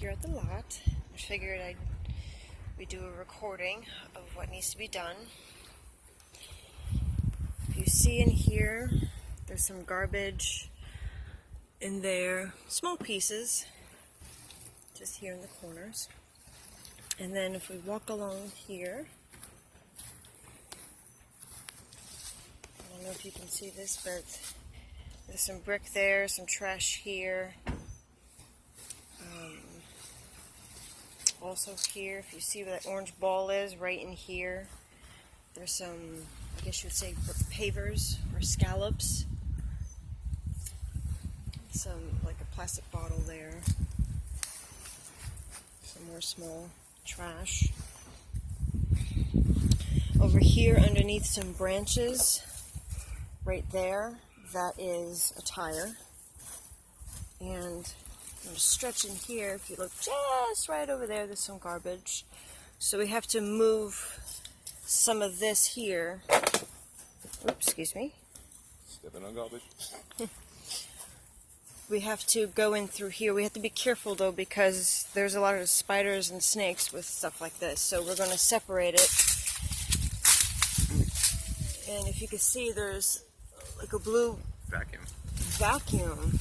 here at the lot. I figured we'd do a recording of what needs to be done. If you see in here, there's some garbage in there, small pieces, just here in the corners. And then if we walk along here, I don't know if you can see this, but there's some brick there, some trash here. Also here, if you see where that orange ball is, right in here, there's some, I guess you would say, pavers or scallops. Some, like a plastic bottle there. Some more small trash. Over here, underneath some branches, right there, that is a tire. And I'm just stretching here. If you look just right over there, there's some garbage. So we have to move some of this here. Oops, excuse me. Stepping on garbage. We have to go in through here. We have to be careful though, because there's a lot of spiders and snakes with stuff like this. So we're going to separate it. And if you can see, there's like a blue vacuum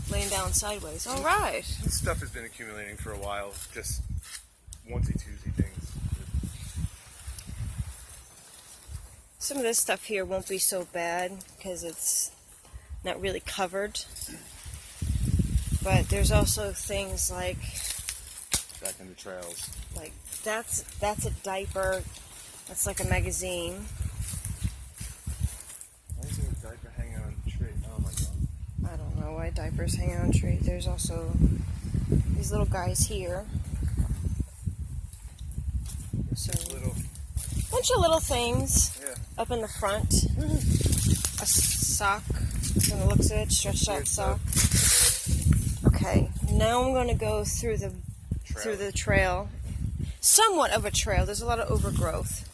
laying down sideways. All right. This stuff has been accumulating for a while. Just onesie-twosie things. Some of this stuff here won't be so bad because it's not really covered. But there's also things like back in the trails. Like that's a diaper. That's like a magazine. Why is there a diaper hanging on a tree? Oh my god. I don't know why diapers hang on a tree. There's also these little guys here. So bunch of little things up in the front. A sock, from the looks of it, stretched out sock. Okay, now I'm going to go through the trail. Somewhat of a trail. There's a lot of overgrowth.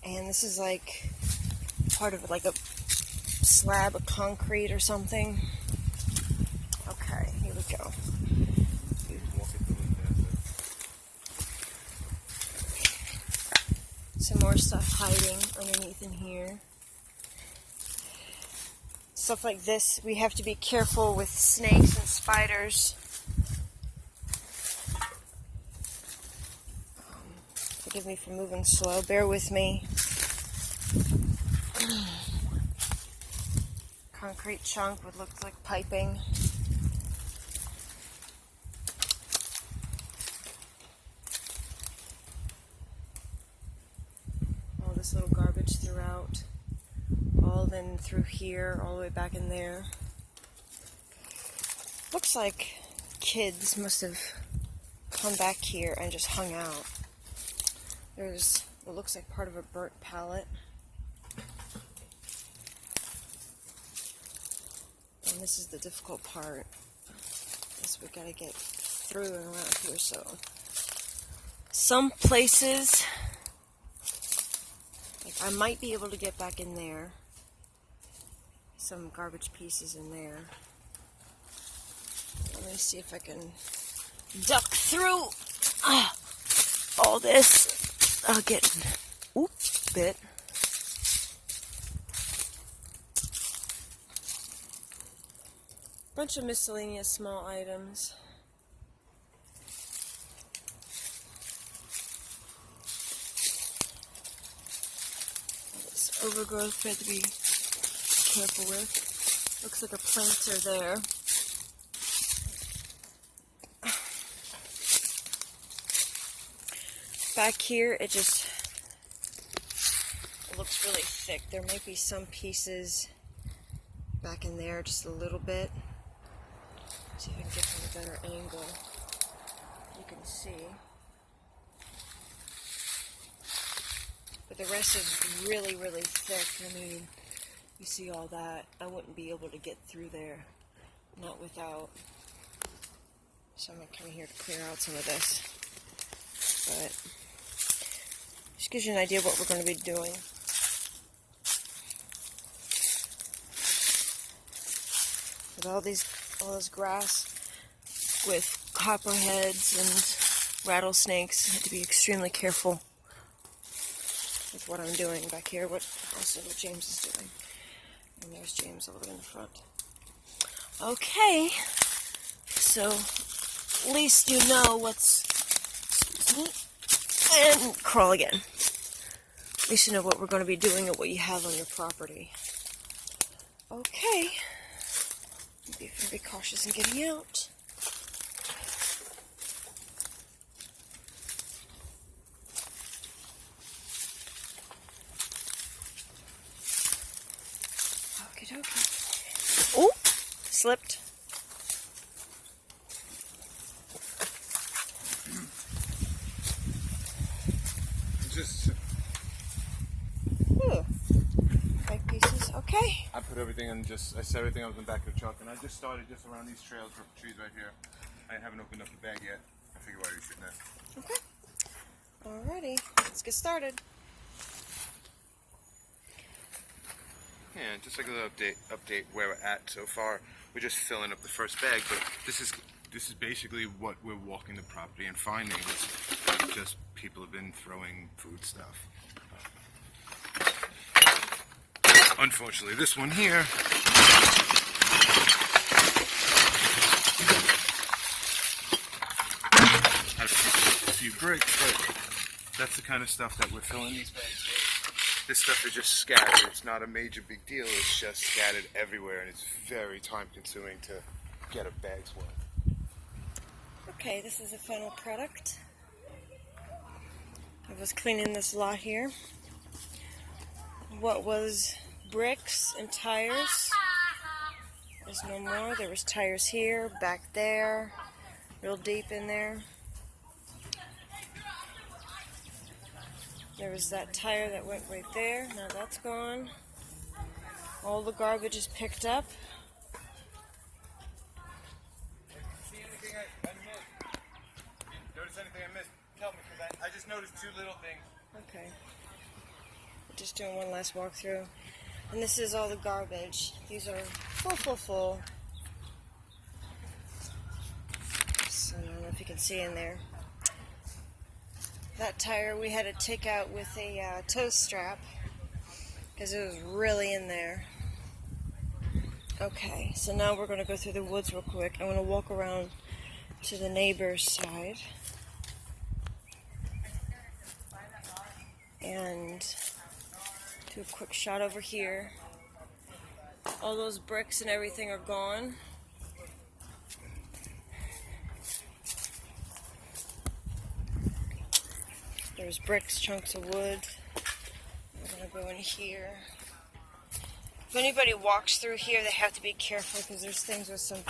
And this is like part of it, like a slab of concrete or something. Okay, here we go. Some more stuff hiding underneath in here. Stuff like this, we have to be careful with snakes and spiders. Forgive me for moving slow, bear with me. Concrete chunk would look like piping. All this little garbage throughout. All then through here, all the way back in there. Looks like kids must have come back here and just hung out. There's what looks like part of a burnt pallet. And this is the difficult part. Guess we gotta get through and around here. So some places, like I might be able to get back in there. Some garbage pieces in there. Let me see if I can duck through all this. I'll get bit. Bunch of miscellaneous small items. This overgrowth we have to be careful with. Looks like a planter there. Back here, it looks really thick. There might be some pieces back in there, just a little bit. See if I can get from a better angle. You can see. But the rest is really, really thick. I mean, you see all that. I wouldn't be able to get through there. Not without. So I'm going to come here to clear out some of this. But just gives you an idea of what we're going to be doing. With all this grass, with copperheads and rattlesnakes. I have to be extremely careful with what I'm doing back here, also what James is doing. And there's James all the way in the front. Okay, so at least you know what's, and crawl again. At least you know what we're going to be doing and what you have on your property. Okay, be very cautious in getting out. Okie dokie. Oh, slipped. Just Five pieces. Okay. I put everything in, I set everything up in the back of the truck, and I just started just around these trails, trees right here. I haven't opened up the bag yet. I figure why you're shooting that. Okay. Alrighty, let's get started. Yeah, just like a little update where we're at so far. We're just filling up the first bag, but this is basically what we're walking the property and finding. It's just people have been throwing food stuff. Unfortunately, this one here had a few bricks, but that's the kind of stuff that we're filling these bags with. This stuff is just scattered. It's not a major big deal. It's just scattered everywhere, and it's very time consuming to get a bag's worth. Okay, this is the final product. I was cleaning this lot here. What was bricks and tires, there's no more. There was tires here, back there, real deep in there. There was that tire that went right there. Now that's gone. All the garbage is picked up. See anything I missed? Notice anything I missed? Tell me, because I just noticed two little things. Okay. Just doing one last walkthrough. And this is all the garbage. These are full. So I don't know if you can see in there. That tire we had to take out with a tow strap because it was really in there. Okay, so now we're going to go through the woods real quick. I'm going to walk around to the neighbor's side and do a quick shot over here. All those bricks and everything are gone. There's bricks, chunks of wood. I'm going to go in here. If anybody walks through here, they have to be careful because there's things with some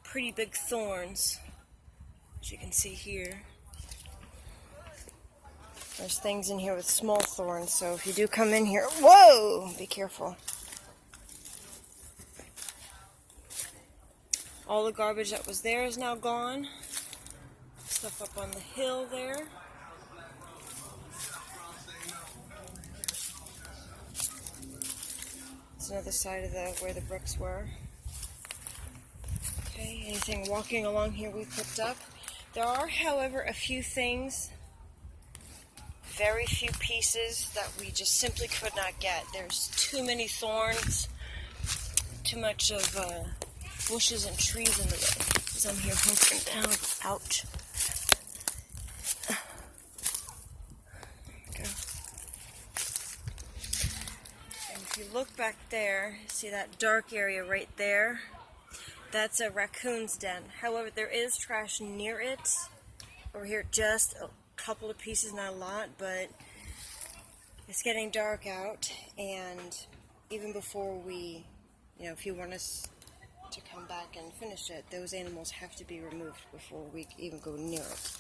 pretty big thorns, as you can see here. There's things in here with small thorns, so if you do come in here, whoa, be careful. All the garbage that was there is now gone. Stuff up on the hill there. It's another side of where the bricks were. Okay, anything walking along here we picked up. There are, however, a few things, very few pieces that we just simply could not get. There's too many thorns, too much of bushes and trees in the way. As I'm here hunkering down. Ouch. There we go. And if you look back there, see that dark area right there? That's a raccoon's den. However, there is trash near it. Over here, just a couple of pieces, not a lot, but it's getting dark out, and even before we, if you want us to come back and finish it, those animals have to be removed before we even go near it.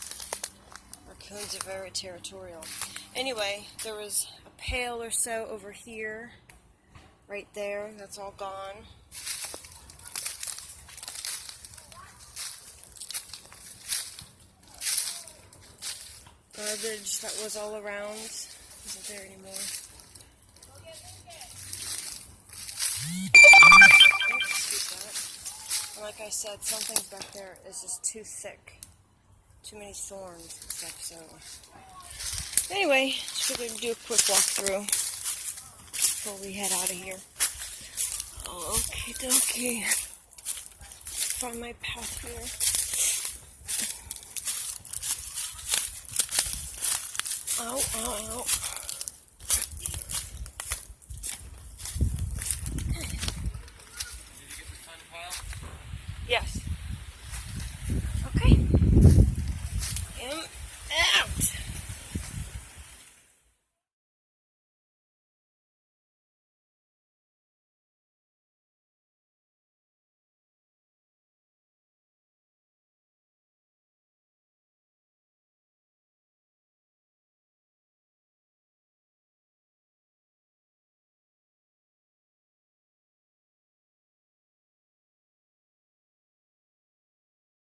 Raccoons are very territorial. Anyway, there was a pail or so over here, right there, that's all gone. Garbage that was all around isn't there anymore. Oops, And like I said, some things back there is just too thick. Too many thorns and stuff, so. Anyway, just figured to do a quick walkthrough before we head out of here. Okie dokie. Find my path here. Ow, ow, ow.